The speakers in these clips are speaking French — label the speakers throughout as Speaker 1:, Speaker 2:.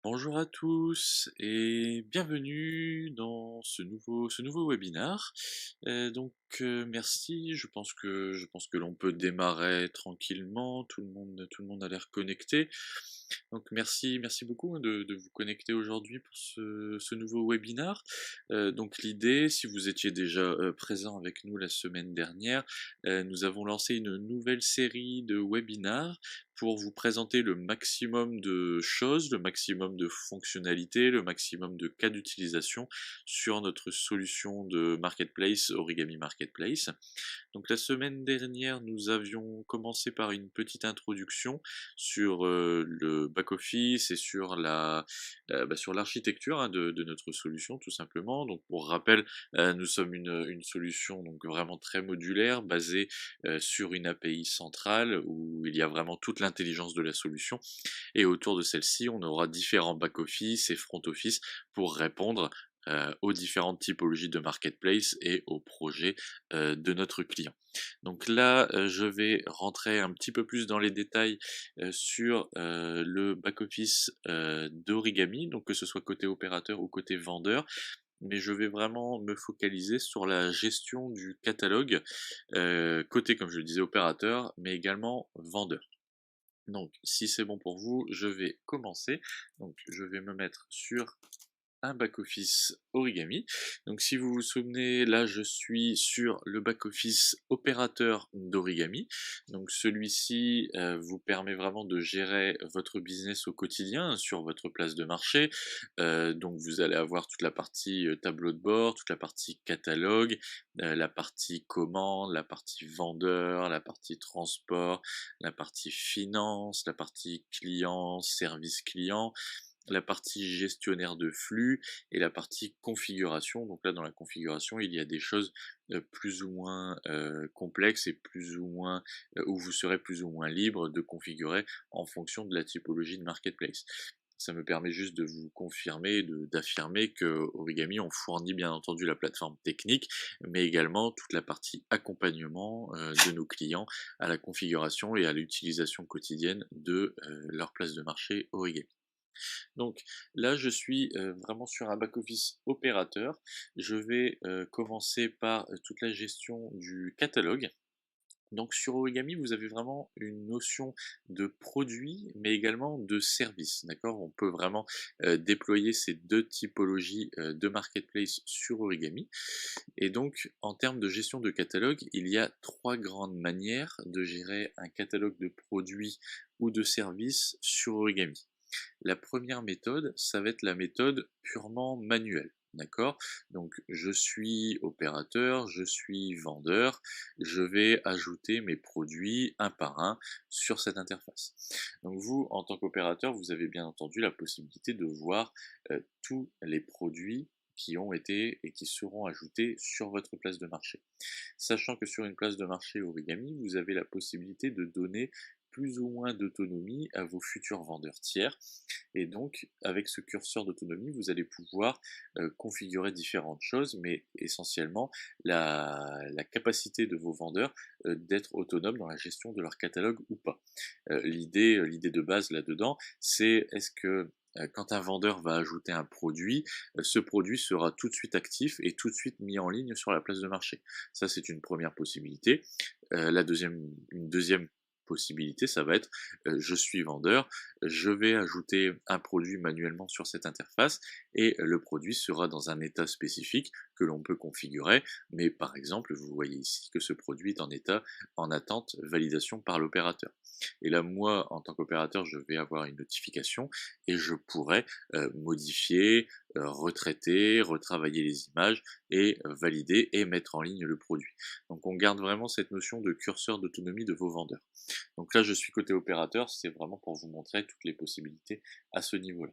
Speaker 1: Bonjour à tous et bienvenue dans ce nouveau webinar. Merci, je pense que l'on peut démarrer tranquillement, tout le monde a l'air connecté. Donc merci beaucoup, hein, de vous connecter aujourd'hui pour ce nouveau webinar. Donc l'idée, si vous étiez déjà, présent avec nous la semaine dernière, nous avons lancé une nouvelle série de webinars pour vous présenter le maximum de choses, le maximum de fonctionnalités, le maximum de cas d'utilisation sur notre solution de marketplace, Origami Marketplace. Donc la semaine dernière, nous avions commencé par une petite introduction sur le back-office et sur sur l'architecture, hein, de notre solution tout simplement. Donc pour rappel, nous sommes une solution donc vraiment très modulaire, basée sur une API centrale où il y a vraiment toute l'intelligence de la solution. Et autour de celle-ci, on aura différents back-office et front-office pour répondre aux différentes typologies de marketplace et aux projets de notre client. Donc là, je vais rentrer un petit peu plus dans les détails sur le back-office d'Origami, donc que ce soit côté opérateur ou côté vendeur, mais je vais vraiment me focaliser sur la gestion du catalogue, côté, comme je le disais, opérateur, mais également vendeur. Donc, si c'est bon pour vous, je vais commencer. Donc, je vais me mettre sur un back-office Origami. Donc si vous vous souvenez, là je suis sur le back-office opérateur d'Origami. Donc celui-ci vous permet vraiment de gérer votre business au quotidien sur votre place de marché. Donc vous allez avoir toute la partie tableau de bord, toute la partie catalogue, la partie commande, la partie vendeur, la partie transport, la partie finance, la partie client, service client, la partie gestionnaire de flux et la partie configuration. Donc là, dans la configuration, il y a des choses plus ou moins complexes et plus ou moins où vous serez plus ou moins libre de configurer en fonction de la typologie de marketplace. Ça me permet juste de vous confirmer, d'affirmer que Origami, on fournit bien entendu la plateforme technique, mais également toute la partie accompagnement de nos clients à la configuration et à l'utilisation quotidienne de leur place de marché Origami. Donc là, je suis vraiment sur un back-office opérateur. Je vais commencer par toute la gestion du catalogue. Donc sur Origami, vous avez vraiment une notion de produit, mais également de service, d'accord? On peut vraiment déployer ces deux typologies de marketplace sur Origami. Et donc, en termes de gestion de catalogue, il y a trois grandes manières de gérer un catalogue de produits ou de services sur Origami. La première méthode, ça va être la méthode purement manuelle. D'accord? Donc je suis opérateur, je suis vendeur, je vais ajouter mes produits un par un sur cette interface. Donc vous, en tant qu'opérateur, vous avez bien entendu la possibilité de voir tous les produits qui ont été et qui seront ajoutés sur votre place de marché. Sachant que sur une place de marché Origami, vous avez la possibilité de donner plus ou moins d'autonomie à vos futurs vendeurs tiers. Et donc, avec ce curseur d'autonomie, vous allez pouvoir configurer différentes choses, mais essentiellement la capacité de vos vendeurs d'être autonomes dans la gestion de leur catalogue ou pas. L'idée de base là-dedans, c'est est-ce que quand un vendeur va ajouter un produit, ce produit sera tout de suite actif et tout de suite mis en ligne sur la place de marché. Ça, c'est une première possibilité. Une deuxième possibilité, ça va être je suis vendeur, je vais ajouter un produit manuellement sur cette interface et le produit sera dans un état spécifique que l'on peut configurer. Mais par exemple, vous voyez ici que ce produit est en état en attente validation par l'opérateur. Et là, moi, en tant qu'opérateur, je vais avoir une notification et je pourrais modifier, retraiter, retravailler les images et valider et mettre en ligne le produit. Donc on garde vraiment cette notion de curseur d'autonomie de vos vendeurs. Donc là, je suis côté opérateur, c'est vraiment pour vous montrer toutes les possibilités à ce niveau-là.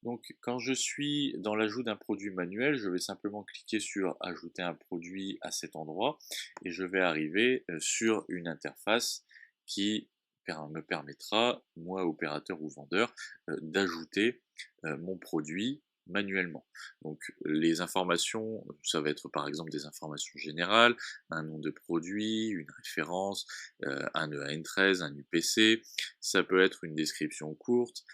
Speaker 1: Donc quand je suis dans l'ajout d'un produit manuel, je vais simplement cliquer sur ajouter un produit à cet endroit et je vais arriver sur une interface qui me permettra, moi opérateur ou vendeur, d'ajouter mon produit manuellement. Donc les informations, ça va être par exemple des informations générales, un nom de produit, une référence, un EAN13, un UPC, ça peut être une description courte,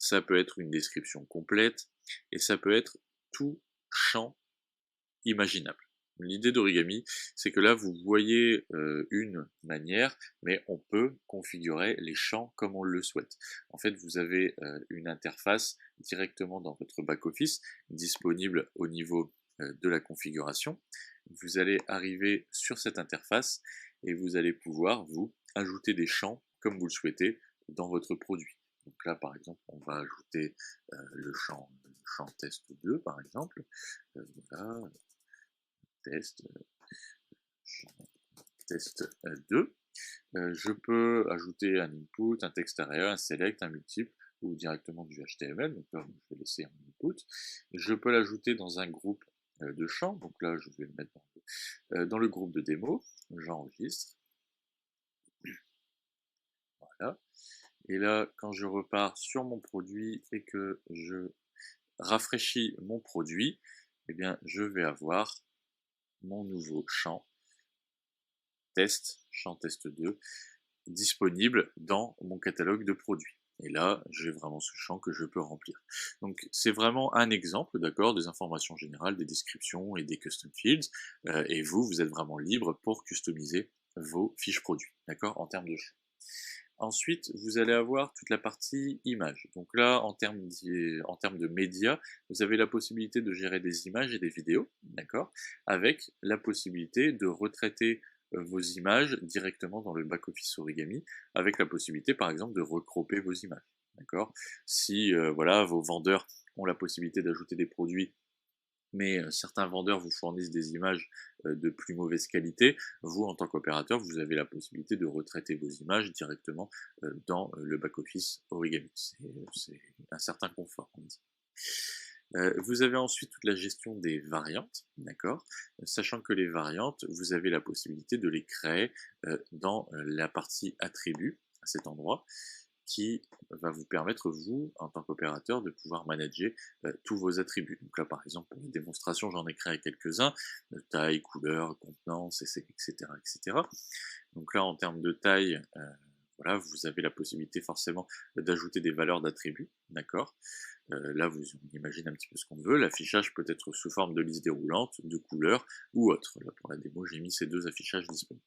Speaker 1: ça peut être une description complète, et ça peut être tout champ imaginable. L'idée d'origami, c'est que là, vous voyez une manière, mais on peut configurer les champs comme on le souhaite. En fait, vous avez une interface directement dans votre back-office, disponible au niveau de la configuration. Vous allez arriver sur cette interface et vous allez pouvoir, vous, ajouter des champs comme vous le souhaitez dans votre produit. Donc là, par exemple, on va ajouter le champ test 2, par exemple. Voilà, test, test 2. Je peux ajouter un input, un texte area, un select, un multiple ou directement du HTML. Donc là, je vais laisser un input. Je peux l'ajouter dans un groupe de champs. Donc là, je vais le mettre dans le groupe de démo. J'enregistre. Voilà. Et là, quand je repars sur mon produit et que je rafraîchis mon produit, eh bien, je vais avoir mon nouveau champ champ test 2, disponible dans mon catalogue de produits. Et là, j'ai vraiment ce champ que je peux remplir. Donc, c'est vraiment un exemple, d'accord, des informations générales, des descriptions et des custom fields. Et vous êtes vraiment libre pour customiser vos fiches produits, d'accord, en termes de champ. Ensuite, vous allez avoir toute la partie images. Donc là, en termes de médias, vous avez la possibilité de gérer des images et des vidéos, d'accord, avec la possibilité de retraiter vos images directement dans le back-office Origami, avec la possibilité, par exemple, de recroper vos images, d'accord. Si voilà, vos vendeurs ont la possibilité d'ajouter des produits, mais certains vendeurs vous fournissent des images de plus mauvaise qualité, vous, en tant qu'opérateur, vous avez la possibilité de retraiter vos images directement dans le back-office Origami. C'est un certain confort, on dit. Vous avez ensuite toute la gestion des variantes, d'accord. Sachant que les variantes, vous avez la possibilité de les créer dans la partie attributs, à cet endroit, qui va vous permettre, vous, en tant qu'opérateur, de pouvoir manager tous vos attributs. Donc là, par exemple, pour une démonstration, j'en ai créé quelques-uns, taille, couleur, contenance, etc., etc. Donc là, en termes de taille, voilà, vous avez la possibilité forcément d'ajouter des valeurs d'attributs, d'accord. Là, vous imaginez un petit peu ce qu'on veut. L'affichage peut être sous forme de liste déroulante, de couleurs ou autre. Là, pour la démo, j'ai mis ces deux affichages disponibles.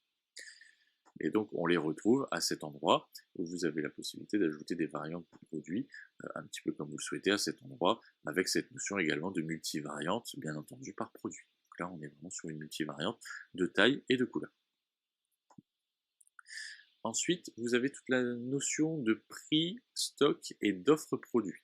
Speaker 1: Et donc, on les retrouve à cet endroit où vous avez la possibilité d'ajouter des variantes de produits, un petit peu comme vous le souhaitez à cet endroit, avec cette notion également de multivariante, bien entendu, par produit. Donc là, on est vraiment sur une multivariante de taille et de couleur. Ensuite, vous avez toute la notion de prix, stock et d'offre produit.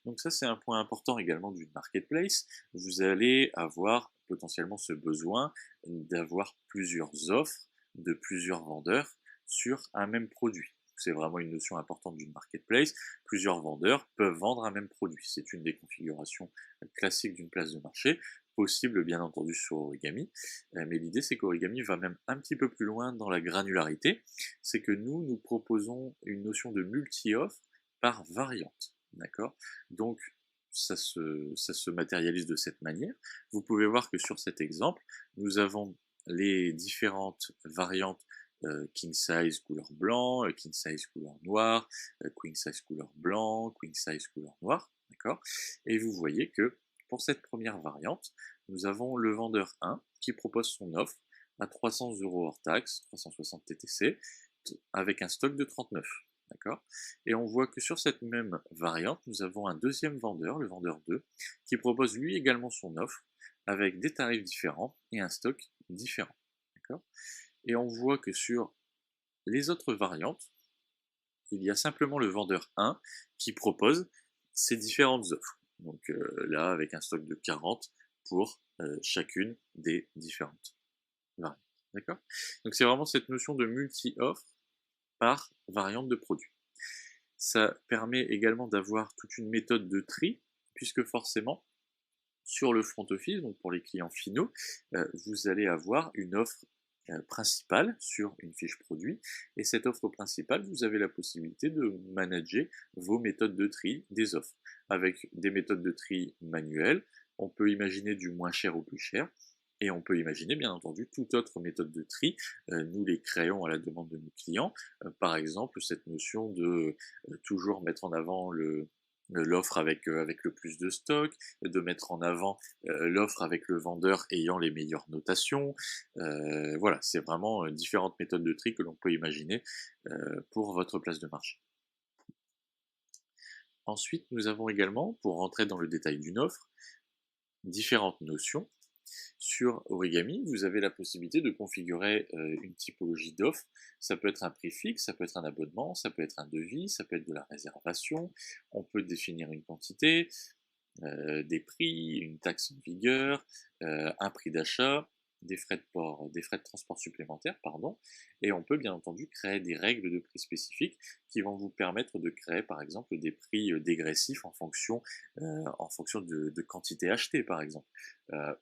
Speaker 1: Donc ça, c'est un point important également d'une marketplace. Vous allez avoir potentiellement ce besoin d'avoir plusieurs offres de plusieurs vendeurs sur un même produit. C'est vraiment une notion importante d'une marketplace. Plusieurs vendeurs peuvent vendre un même produit. C'est une des configurations classiques d'une place de marché, possible bien entendu sur Origami. Mais l'idée, c'est qu'Origami va même un petit peu plus loin dans la granularité. C'est que nous proposons une notion de multi-offre par variante. D'accord. Donc, ça se matérialise de cette manière. Vous pouvez voir que sur cet exemple, nous avons les différentes variantes king size couleur blanc, king size couleur noir, queen size couleur blanc, queen size couleur noir, d'accord. Et vous voyez que pour cette première variante, nous avons le vendeur 1 qui propose son offre à 300 € hors taxe, 360 TTC, avec un stock de 39. D'accord. Et on voit que sur cette même variante, nous avons un deuxième vendeur, le vendeur 2, qui propose lui également son offre avec des tarifs différents et un stock différent. D'accord. Et on voit que sur les autres variantes, il y a simplement le vendeur 1 qui propose ces différentes offres. Donc là, avec un stock de 40 pour chacune des différentes variantes. D'accord. Donc c'est vraiment cette notion de multi-offre par variante de produit. Ça permet également d'avoir toute une méthode de tri, puisque forcément, sur le front office, donc pour les clients finaux, vous allez avoir une offre principale sur une fiche produit, et cette offre principale, vous avez la possibilité de manager vos méthodes de tri des offres, avec des méthodes de tri manuelles. On peut imaginer du moins cher au plus cher, et on peut imaginer, bien entendu, toute autre méthode de tri. Nous les créons à la demande de nos clients. Par exemple, cette notion de toujours mettre en avant l'offre avec le plus de stock, de mettre en avant l'offre avec le vendeur ayant les meilleures notations. Voilà, c'est vraiment différentes méthodes de tri que l'on peut imaginer pour votre place de marché. Ensuite, nous avons également, pour rentrer dans le détail d'une offre, différentes notions. Sur Origami, vous avez la possibilité de configurer une typologie d'offre. Ça peut être un prix fixe, ça peut être un abonnement, ça peut être un devis, ça peut être de la réservation. On peut définir une quantité, des prix, une taxe en vigueur, un prix d'achat, des frais de transport supplémentaires, pardon, et on peut bien entendu créer des règles de prix spécifiques qui vont vous permettre de créer par exemple des prix dégressifs en fonction de quantité achetée par exemple,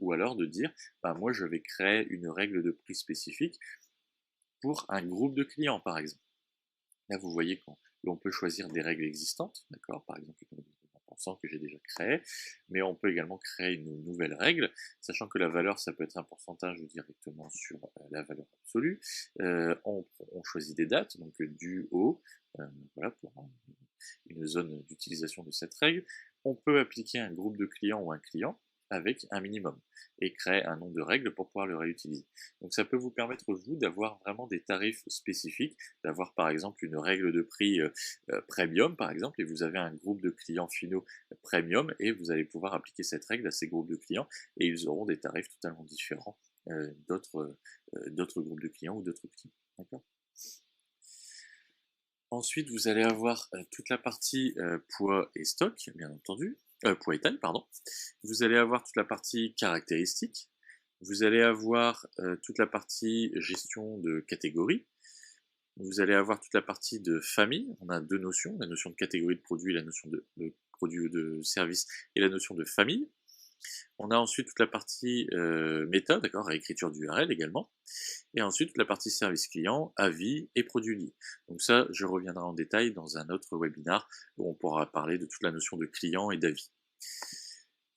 Speaker 1: ou alors de dire, bah, moi je vais créer une règle de prix spécifique pour un groupe de clients par exemple. Là, vous voyez qu'on peut choisir des règles existantes, d'accord, par exemple une règle de 20% que j'ai déjà créée, mais on peut également créer une nouvelle règle, sachant que la valeur, ça peut être un pourcentage directement sur la valeur absolue. On choisit des dates, donc du au, voilà, pour une zone d'utilisation de cette règle. On peut appliquer un groupe de clients ou un client avec un minimum et créer un nombre de règles pour pouvoir le réutiliser. Donc ça peut vous permettre, vous, d'avoir vraiment des tarifs spécifiques, d'avoir par exemple une règle de prix premium, par exemple, et vous avez un groupe de clients finaux premium, et vous allez pouvoir appliquer cette règle à ces groupes de clients, et ils auront des tarifs totalement différents d'autres groupes de clients ou d'autres clients. D'accord. Ensuite, vous allez avoir toute la partie poids et stock, bien entendu, poids et taille, pardon. Vous allez avoir toute la partie caractéristiques. Vous allez avoir toute la partie gestion de catégories. Vous allez avoir toute la partie de famille. On a deux notions, la notion de catégorie de produit, la notion de produit ou de service, et la notion de famille. On a ensuite toute la partie méta, d'accord, réécriture d'URL également. Et ensuite toute la partie service client, avis et produits liés. Donc ça, je reviendrai en détail dans un autre webinar où on pourra parler de toute la notion de client et d'avis.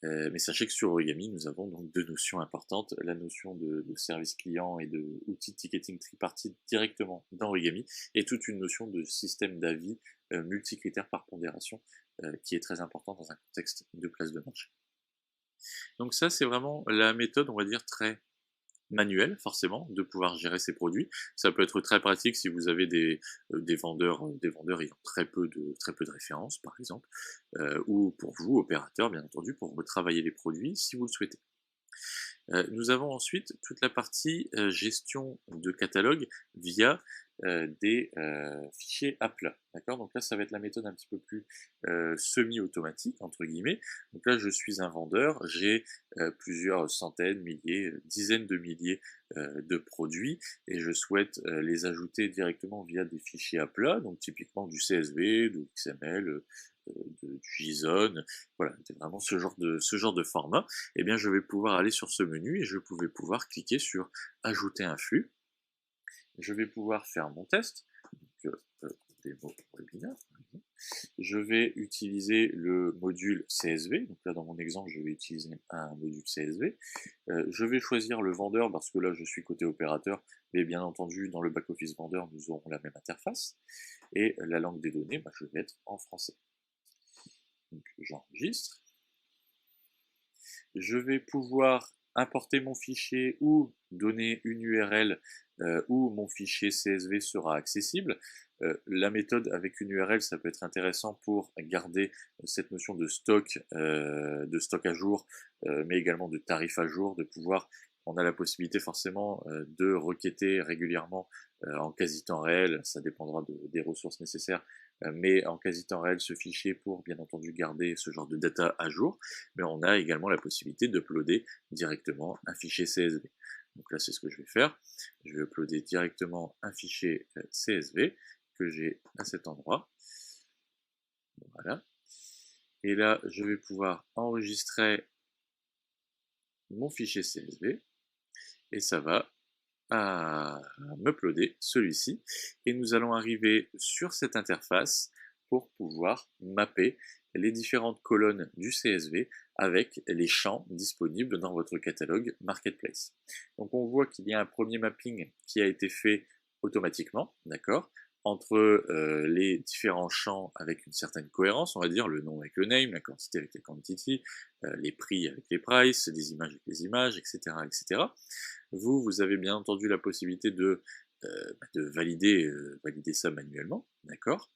Speaker 1: Mais sachez que sur Origami, nous avons donc deux notions importantes, la notion de service client et de outil de ticketing tripartite directement dans Origami, et toute une notion de système d'avis multicritères par pondération, qui est très important dans un contexte de place de marché. Donc ça, c'est vraiment la méthode, on va dire, très manuelle, forcément, de pouvoir gérer ces produits. Ça peut être très pratique si vous avez des vendeurs ayant très peu de références, par exemple, ou pour vous, opérateurs, bien entendu, pour retravailler les produits, si vous le souhaitez. Nous avons ensuite toute la partie gestion de catalogue via des fichiers à plat. D'accord. Donc là, ça va être la méthode un petit peu plus semi-automatique, entre guillemets. Donc là, je suis un vendeur, j'ai plusieurs centaines, milliers, dizaines de milliers de produits, et je souhaite les ajouter directement via des fichiers à plat, donc typiquement du CSV, de XML, du JSON, voilà, c'est vraiment ce genre de format. Eh bien, je vais pouvoir aller sur ce menu et je vais pouvoir cliquer sur ajouter un flux. Je vais pouvoir faire mon test, donc, démo webinaire. Je vais utiliser le module CSV, donc là dans mon exemple je vais utiliser un module CSV. Je vais choisir le vendeur parce que là je suis côté opérateur, mais bien entendu dans le back-office vendeur nous aurons la même interface. Et la langue des données, je vais mettre en français. Donc j'enregistre. Je vais pouvoir importer mon fichier ou donner une URL où mon fichier CSV sera accessible. La méthode avec une URL, ça peut être intéressant pour garder cette notion de stock à jour, mais également de tarif à jour, de pouvoir, on a la possibilité forcément de requêter régulièrement en quasi temps réel, ça dépendra des ressources nécessaires, mais en quasi temps réel ce fichier pour bien entendu garder ce genre de data à jour, mais on a également la possibilité d'uploader directement un fichier CSV. Donc là c'est ce que je vais faire, je vais uploader directement un fichier CSV que j'ai à cet endroit, voilà, et là je vais pouvoir enregistrer mon fichier CSV, et ça va à m'uploader celui-ci, et nous allons arriver sur cette interface pour pouvoir mapper les différentes colonnes du CSV avec les champs disponibles dans votre catalogue Marketplace. Donc on voit qu'il y a un premier mapping qui a été fait automatiquement, d'accord, entre les différents champs avec une certaine cohérence, on va dire, le nom avec le name, la quantité avec les quantity, les prix avec les prices, les images avec les images, etc. etc. Vous avez bien entendu la possibilité de valider ça manuellement, d'accord?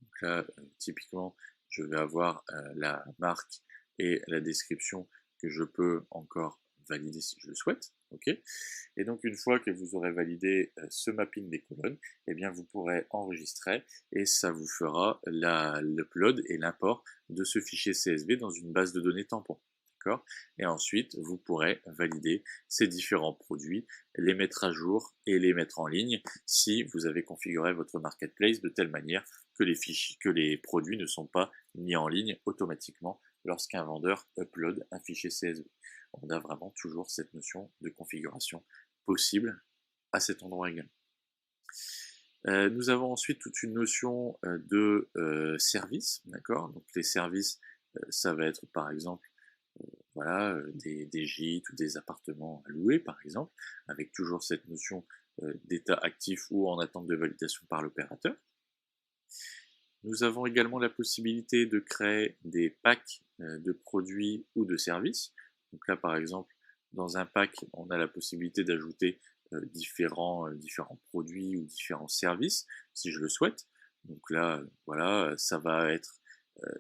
Speaker 1: Donc là, typiquement, je vais avoir la marque et la description que je peux encore valider si je le souhaite, ok? Et donc une fois que vous aurez validé ce mapping des colonnes, eh bien vous pourrez enregistrer et ça vous fera l'upload et l'import de ce fichier CSV dans une base de données tampon. Et ensuite, vous pourrez valider ces différents produits, les mettre à jour et les mettre en ligne si vous avez configuré votre marketplace de telle manière que les produits ne sont pas mis en ligne automatiquement lorsqu'un vendeur upload un fichier CSV. On a vraiment toujours cette notion de configuration possible à cet endroit également. Nous avons ensuite toute une notion de service, d'accord? Donc les services, ça va être par exemple voilà, des gîtes ou des appartements à louer, par exemple, avec toujours cette notion d'état actif ou en attente de validation par l'opérateur. Nous avons également la possibilité de créer des packs de produits ou de services. Donc là, par exemple, dans un pack, on a la possibilité d'ajouter différents produits ou différents services, si je le souhaite. Donc là, voilà, ça va être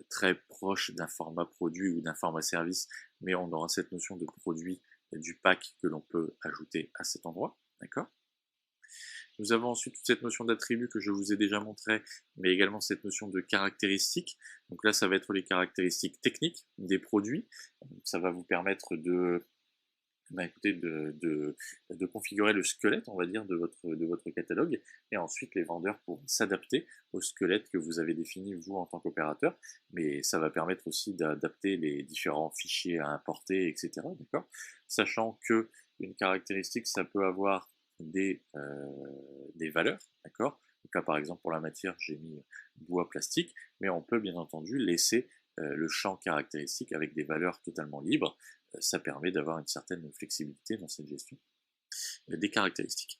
Speaker 1: très proche d'un format produit ou d'un format service, mais on aura cette notion de produit du pack que l'on peut ajouter à cet endroit, d'accord? Nous avons ensuite toute cette notion d'attribut que je vous ai déjà montré, mais également cette notion de caractéristiques. Donc là, ça va être les caractéristiques techniques des produits. Ça va vous permettre écoutez, de configurer le squelette, on va dire, de votre catalogue, et ensuite les vendeurs pourront s'adapter au squelette que vous avez défini vous en tant qu'opérateur, mais ça va permettre aussi d'adapter les différents fichiers à importer, etc. D'accord? Sachant que une caractéristique, ça peut avoir des valeurs, d'accord? Donc là, par exemple, pour la matière, j'ai mis bois plastique, mais on peut bien entendu laisser le champ caractéristique avec des valeurs totalement libres. Ça permet d'avoir une certaine flexibilité dans cette gestion des caractéristiques.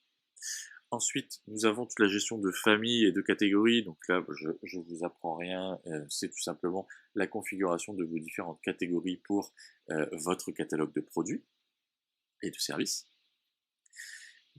Speaker 1: Ensuite, nous avons toute la gestion de famille et de catégories. Donc là, je ne vous apprends rien. C'est tout simplement la configuration de vos différentes catégories pour votre catalogue de produits et de services.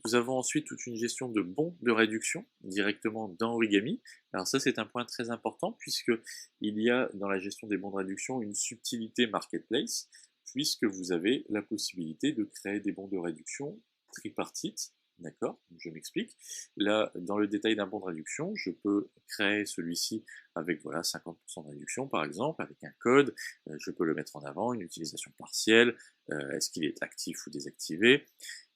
Speaker 1: Nous avons ensuite toute une gestion de bons de réduction directement dans Origami. Alors ça, c'est un point très important puisque il y a dans la gestion des bons de réduction une subtilité marketplace puisque vous avez la possibilité de créer des bons de réduction tripartites. D'accord? Je m'explique. Là, dans le détail d'un bon de réduction, je peux créer celui-ci avec voilà 50% de réduction par exemple, avec un code. Je peux le mettre en avant, une utilisation partielle. Est-ce qu'il est actif ou désactivé?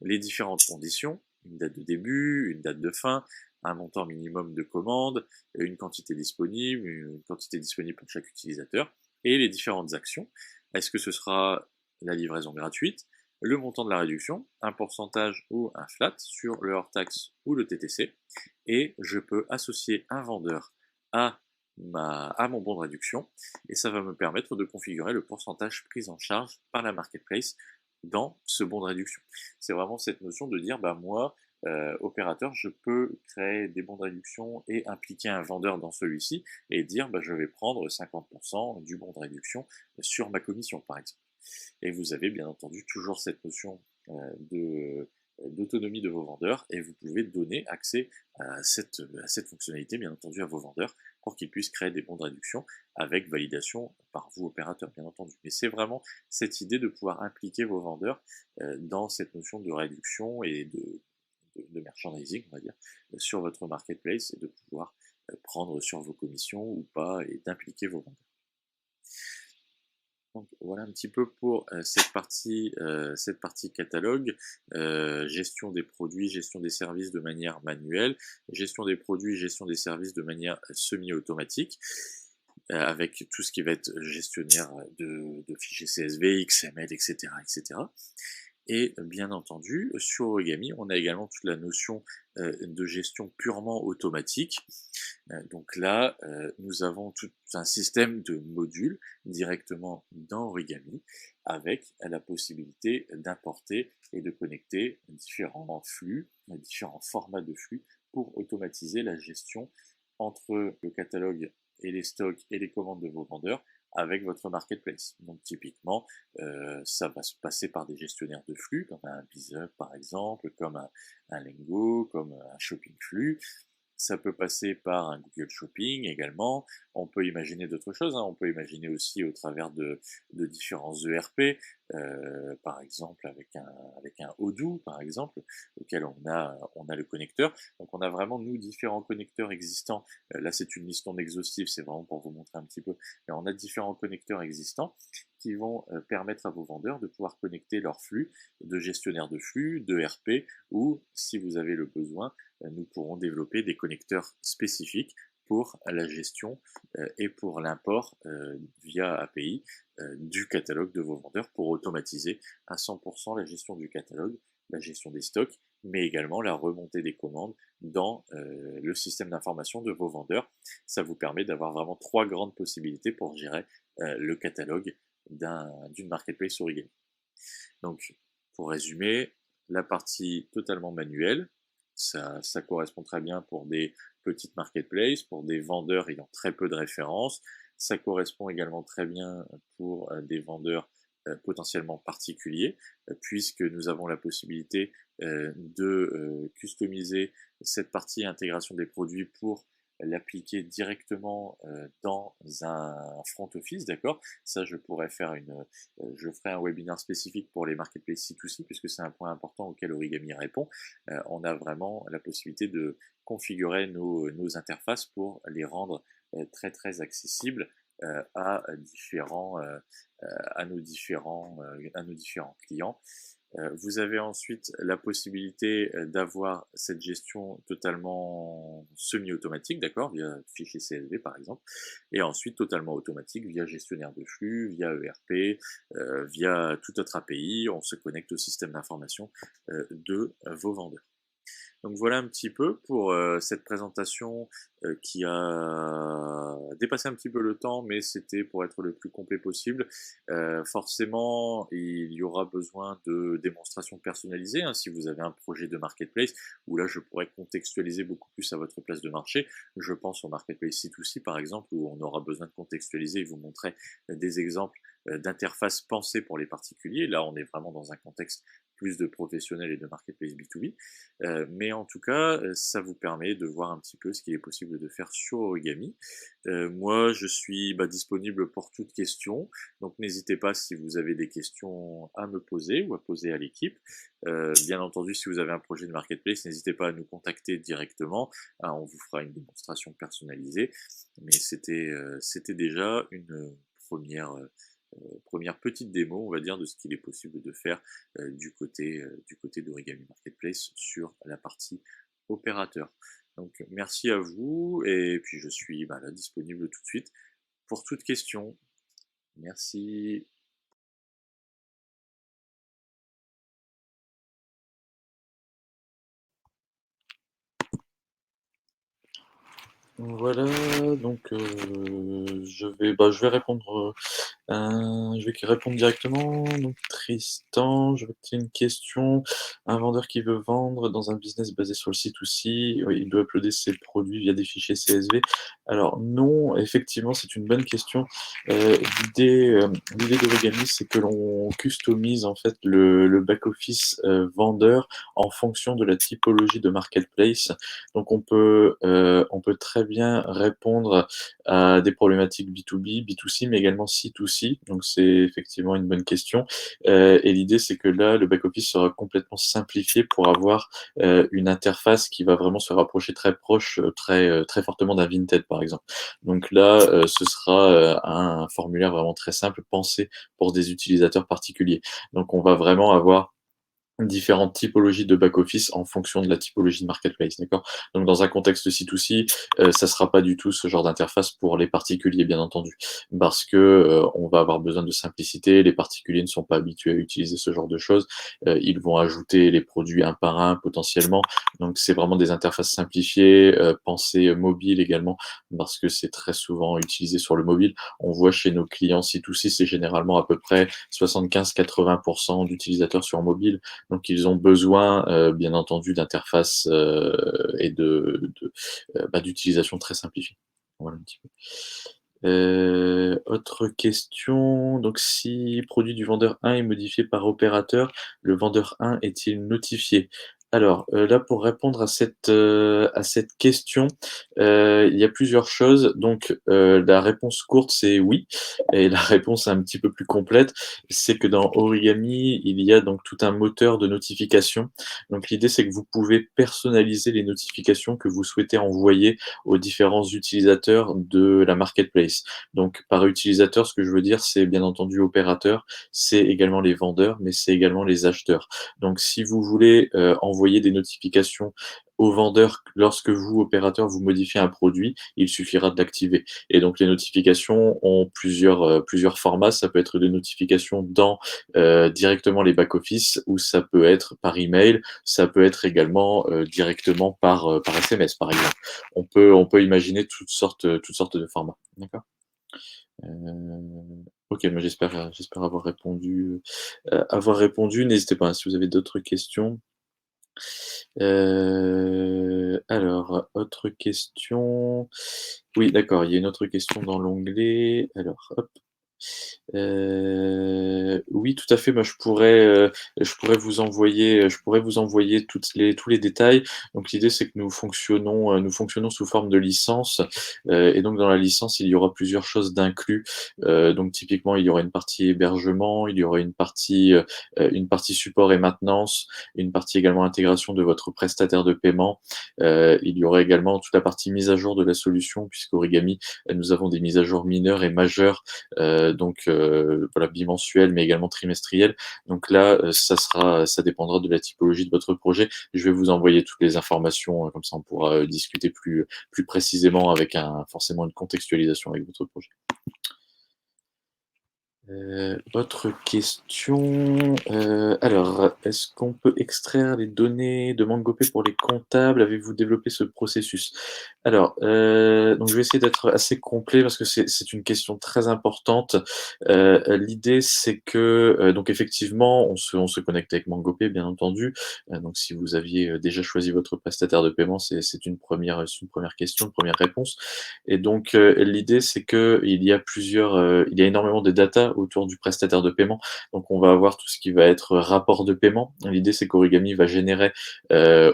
Speaker 1: Les différentes conditions, une date de début, une date de fin, un montant minimum de commande, une quantité disponible pour chaque utilisateur, et les différentes actions. Est-ce que ce sera la livraison gratuite, le montant de la réduction, un pourcentage ou un flat sur le hors-taxe ou le TTC, et je peux associer un vendeur à mon bon de réduction, et ça va me permettre de configurer le pourcentage pris en charge par la marketplace dans ce bon de réduction. C'est vraiment cette notion de dire, bah moi, opérateur, je peux créer des bons de réduction et impliquer un vendeur dans celui-ci et dire, bah, je vais prendre 50% du bon de réduction sur ma commission, par exemple. Et vous avez bien entendu toujours cette notion d'autonomie de vos vendeurs et vous pouvez donner accès à cette fonctionnalité, bien entendu, à vos vendeurs pour qu'ils puissent créer des bons de réduction avec validation par vous, opérateur, bien entendu. Mais c'est vraiment cette idée de pouvoir impliquer vos vendeurs dans cette notion de réduction et de merchandising, on va dire, sur votre marketplace et de pouvoir prendre sur vos commissions ou pas et d'impliquer vos vendeurs. Donc voilà un petit peu pour cette partie catalogue, gestion des produits, gestion des services de manière manuelle, gestion des produits, gestion des services de manière semi-automatique, avec tout ce qui va être gestionnaire de fichiers CSV, XML, etc., etc. Et bien entendu, sur Origami, on a également toute la notion de gestion purement automatique. Donc là, nous avons tout un système de modules directement dans Origami avec la possibilité d'importer et de connecter différents flux, différents formats de flux pour automatiser la gestion entre le catalogue et les stocks et les commandes de vos vendeurs avec votre marketplace. Donc typiquement, ça va se passer par des gestionnaires de flux, comme un BizUp par exemple, comme un Lengo, comme un Shopping Flux. Ça peut passer par un Google Shopping également. On peut imaginer d'autres choses, hein. On peut imaginer aussi au travers de différents ERP, par exemple avec un Odoo, par exemple, auquel on a le connecteur. Donc on a vraiment, nous, différents connecteurs existants. Là, c'est une liste non exhaustive, c'est vraiment pour vous montrer un petit peu. Mais on a différents connecteurs existants qui vont permettre à vos vendeurs de pouvoir connecter leurs flux de gestionnaire de flux, de RP, ou, si vous avez le besoin, nous pourrons développer des connecteurs spécifiques pour la gestion et pour l'import via API du catalogue de vos vendeurs pour automatiser à 100% la gestion du catalogue, la gestion des stocks, mais également la remontée des commandes dans le système d'information de vos vendeurs. Ça vous permet d'avoir vraiment 3 grandes possibilités pour gérer le catalogue d'une marketplace origami. Donc, pour résumer, la partie totalement manuelle, ça correspond très bien pour des petites marketplaces, pour des vendeurs ayant très peu de références. Ça correspond également très bien pour des vendeurs potentiellement particuliers, puisque nous avons la possibilité de customiser cette partie intégration des produits pour l'appliquer directement dans un front office, d'accord? Ça, je ferai un webinaire spécifique pour les marketplaces C2C, puisque c'est un point important auquel Origami répond. On a vraiment la possibilité de configurer nos interfaces pour les rendre très très accessibles à nos différents clients. Vous avez ensuite la possibilité d'avoir cette gestion totalement semi-automatique, d'accord, via fichier CSV par exemple, et ensuite totalement automatique via gestionnaire de flux, via ERP, via toute autre API. On se connecte au système d'information de vos vendeurs. Donc voilà un petit peu pour cette présentation qui a dépassé un petit peu le temps, mais c'était pour être le plus complet possible. Forcément, il y aura besoin de démonstrations personnalisées, hein, si vous avez un projet de marketplace, où là je pourrais contextualiser beaucoup plus à votre place de marché. Je pense au marketplace C2C par exemple, où on aura besoin de contextualiser et vous montrer des exemples d'interfaces pensées pour les particuliers. Là, on est vraiment dans un contexte plus de professionnels et de marketplace B2B. Mais en tout cas, ça vous permet de voir un petit peu ce qu'il est possible de faire sur Origami. Moi, je suis disponible pour toute question, donc n'hésitez pas si vous avez des questions à me poser ou à poser à l'équipe. Bien entendu, si vous avez un projet de marketplace, n'hésitez pas à nous contacter directement. Hein, on vous fera une démonstration personnalisée, mais c'était déjà une première petite démo, on va dire, de ce qu'il est possible de faire du côté d'Origami Marketplace sur la partie opérateur. Donc merci à vous, et puis je suis là disponible tout de suite pour toute question. Merci. Voilà, donc je vais répondre. Je vais répondre directement. Donc Tristan, je vois que tu as une question. Un vendeur qui veut vendre dans un business basé sur le C2C, oui, il doit uploader ses produits via des fichiers CSV. Alors non, effectivement, c'est une bonne question. L'idée d'Origami, c'est que l'on customise en fait le back-office vendeur en fonction de la typologie de marketplace. Donc on peut très bien répondre à des problématiques B2B, B2C, mais également C2C. Donc c'est effectivement une bonne question. Et l'idée, c'est que là, le back-office sera complètement simplifié pour avoir une interface qui va vraiment se rapprocher très proche, très fortement d'un Vinted, par exemple. Donc là, ce sera un formulaire vraiment très simple, pensé pour des utilisateurs particuliers. Donc on va vraiment avoir différentes typologies de back-office en fonction de la typologie de marketplace, d'accord? Donc dans un contexte C2C, ça sera pas du tout ce genre d'interface pour les particuliers, bien entendu, parce que, on va avoir besoin de simplicité. Les particuliers ne sont pas habitués à utiliser ce genre de choses. Ils vont ajouter les produits un par un potentiellement, donc c'est vraiment des interfaces simplifiées, pensées mobile également, parce que c'est très souvent utilisé sur le mobile. On voit chez nos clients C2C, c'est généralement à peu près 75-80% d'utilisateurs sur mobile. Donc ils ont besoin, bien entendu, d'interfaces, et d'utilisation très simplifiée. Voilà un petit peu. Autre question, donc si produit du vendeur 1 est modifié par opérateur, le vendeur 1 est-il notifié? Alors, là, pour répondre à cette question, il y a plusieurs choses. Donc, la réponse courte, c'est oui, et la réponse un petit peu plus complète, c'est que dans Origami, il y a donc tout un moteur de notification. Donc l'idée, c'est que vous pouvez personnaliser les notifications que vous souhaitez envoyer aux différents utilisateurs de la marketplace. Donc, par utilisateur, ce que je veux dire, c'est bien entendu opérateur, c'est également les vendeurs, mais c'est également les acheteurs. Donc, si vous voulez envoyer des notifications aux vendeurs lorsque vous, opérateur, vous modifiez un produit, il suffira de l'activer. Et donc, les notifications ont plusieurs formats. Ça peut être des notifications dans directement les back-office ou ça peut être par email, ça peut être également directement par SMS, par exemple. On peut imaginer toutes sortes de formats. D'accord. Ok, moi j'espère avoir répondu. N'hésitez pas hein, si vous avez d'autres questions. Alors, autre question. Oui, d'accord, il y a une autre question dans l'onglet. Alors, hop. Oui, tout à fait. Moi, je pourrais vous envoyer tous les détails. Donc, l'idée, c'est que nous fonctionnons sous forme de licence. Et donc, dans la licence, il y aura plusieurs choses d'inclus. Donc, typiquement, il y aura une partie hébergement, il y aura une partie support et maintenance, une partie également intégration de votre prestataire de paiement. Il y aura également toute la partie mise à jour de la solution, puisqu'Origami, nous avons des mises à jour mineures et majeures donc voilà, bimensuel, mais également trimestriel. Donc là, ça dépendra de la typologie de votre projet. Je vais vous envoyer toutes les informations, comme ça on pourra discuter plus précisément avec forcément une contextualisation avec votre projet. Autre question. Alors, est-ce qu'on peut extraire les données de MangoPay pour les comptables? Avez-vous développé ce processus? Alors, donc je vais essayer d'être assez complet parce que c'est une question très importante. L'idée, c'est que, donc effectivement, on se connecte avec MangoPay, bien entendu. Donc si vous aviez, déjà choisi votre prestataire de paiement, c'est une première question, une première réponse. Et donc, l'idée, c'est qu'il y a énormément de data autour du prestataire de paiement. Donc, on va avoir tout ce qui va être rapport de paiement. L'idée, c'est qu'Origami va générer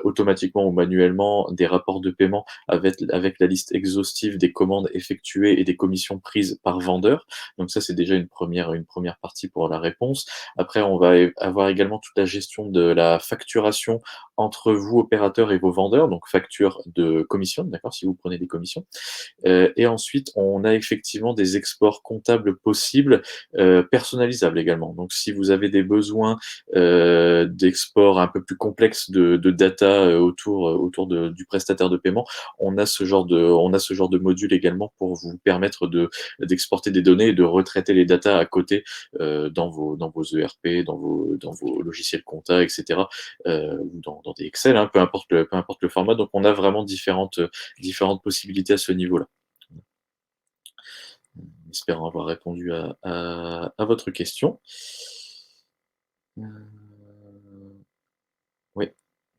Speaker 1: automatiquement ou manuellement des rapports de paiement avec la liste exhaustive des commandes effectuées et des commissions prises par vendeur. Donc ça, c'est déjà une première partie pour la réponse. Après, on va avoir également toute la gestion de la facturation entre vous, opérateurs, et vos vendeurs, donc facture de commission, d'accord, si vous prenez des commissions. Et ensuite, on a effectivement des exports comptables possibles, personnalisables également. Donc si vous avez des besoins, d'export un peu plus complexes de data, autour du prestataire de paiement, on a ce genre de module également pour vous permettre d'exporter des données et de retraiter les datas à côté, dans vos ERP, dans vos logiciels compta et cetera, ou dans des Excel, hein, peu importe le format. Donc on a vraiment différentes possibilités à ce niveau-là. Espérant avoir répondu à votre question. Heu, oui,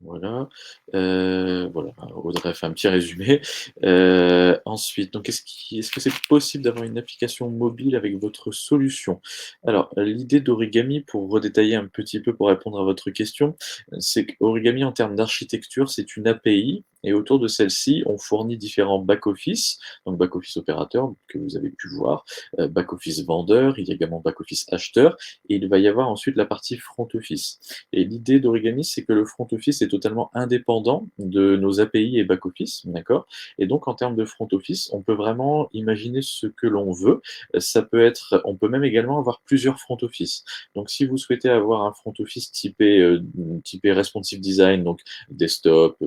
Speaker 1: voilà. Voilà, Audrey a fait un petit résumé. Ensuite, donc est-ce que c'est possible d'avoir une application mobile avec votre solution? Alors, l'idée d'Origami, pour redétailler un petit peu pour répondre à votre question, c'est qu'Origami, en termes d'architecture, c'est une API et autour de celle-ci, on fournit différents back-office, donc back-office opérateur que vous avez pu voir, back-office vendeur, il y a également back-office acheteur et il va y avoir ensuite la partie front office. Et l'idée d'Origami, c'est que le front office est totalement indépendant de nos API et back office, d'accord? Et donc en termes de front office, on peut vraiment imaginer ce que l'on veut. On peut même également avoir plusieurs front office. Donc si vous souhaitez avoir un front office typé responsive design, donc desktop,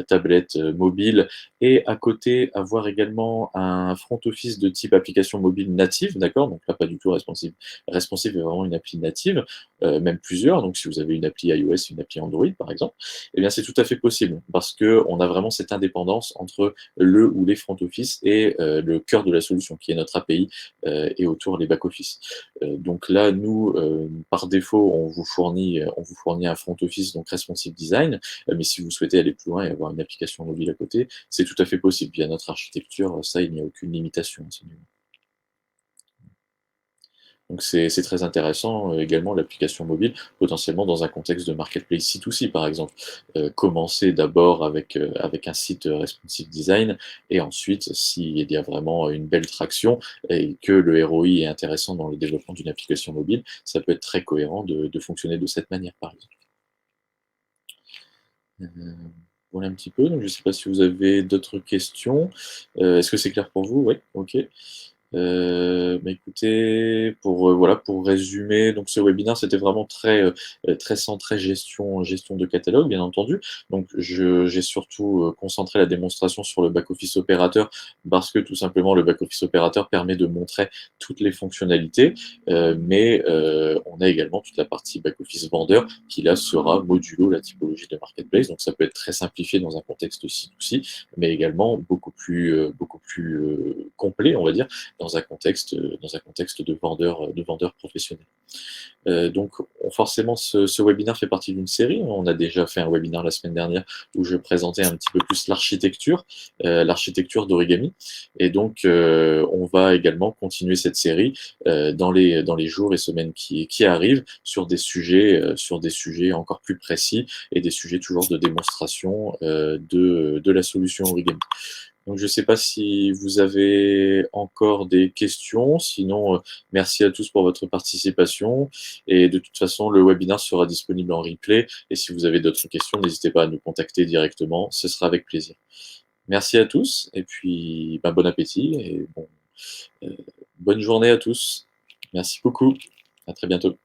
Speaker 1: tablette, mobile, et à côté avoir également un front office de type application mobile native, d'accord? Donc là, pas du tout responsive. Responsive est vraiment une appli native. même plusieurs, donc si vous avez une appli iOS, une appli Android par exemple, eh bien c'est tout à fait possible parce qu'on a vraiment cette indépendance entre le ou les front office et le cœur de la solution qui est notre API et autour les back office. Donc là, nous, par défaut, on vous fournit un front office, donc responsive design, mais si vous souhaitez aller plus loin et avoir une application mobile à côté, c'est tout à fait possible. Via notre architecture, ça, il n'y a aucune limitation à ce niveau. Donc c'est très intéressant, également l'application mobile, potentiellement dans un contexte de marketplace C2C par exemple. Commencer d'abord avec un site, responsive design et ensuite s'il y a vraiment une belle traction et que le ROI est intéressant dans le développement d'une application mobile, ça peut être très cohérent de fonctionner de cette manière par exemple. Heu, voilà un petit peu, donc je ne sais pas si vous avez d'autres questions? Est-ce que c'est clair pour vous? Oui? OK. Bah, écoutez, voilà, pour résumer, donc ce webinaire, c'était vraiment très centré gestion de catalogue, bien entendu. Donc j'ai surtout, concentré la démonstration sur le back office opérateur parce que tout simplement le back office opérateur permet de montrer toutes les fonctionnalités, mais on a également toute la partie back office vendeur qui là sera modulo la typologie de marketplace. Donc ça peut être très simplifié dans un contexte C2C, mais également beaucoup plus, complet, on va dire, dans un contexte de vendeur professionnel. Donc forcément ce webinaire fait partie d'une série. On a déjà fait un webinaire la semaine dernière où je présentais un petit peu plus l'architecture d'Origami et donc on va également continuer cette série, dans les jours et semaines qui arrivent sur des sujets encore plus précis et des sujets toujours de démonstration, de la solution Origami. Donc je ne sais pas si vous avez encore des questions, sinon, merci à tous pour votre participation et de toute façon, le webinaire sera disponible en replay et si vous avez d'autres questions, n'hésitez pas à nous contacter directement, ce sera avec plaisir. Merci à tous et puis, bah, bon appétit et bon, bonne journée à tous. Merci beaucoup. À très bientôt.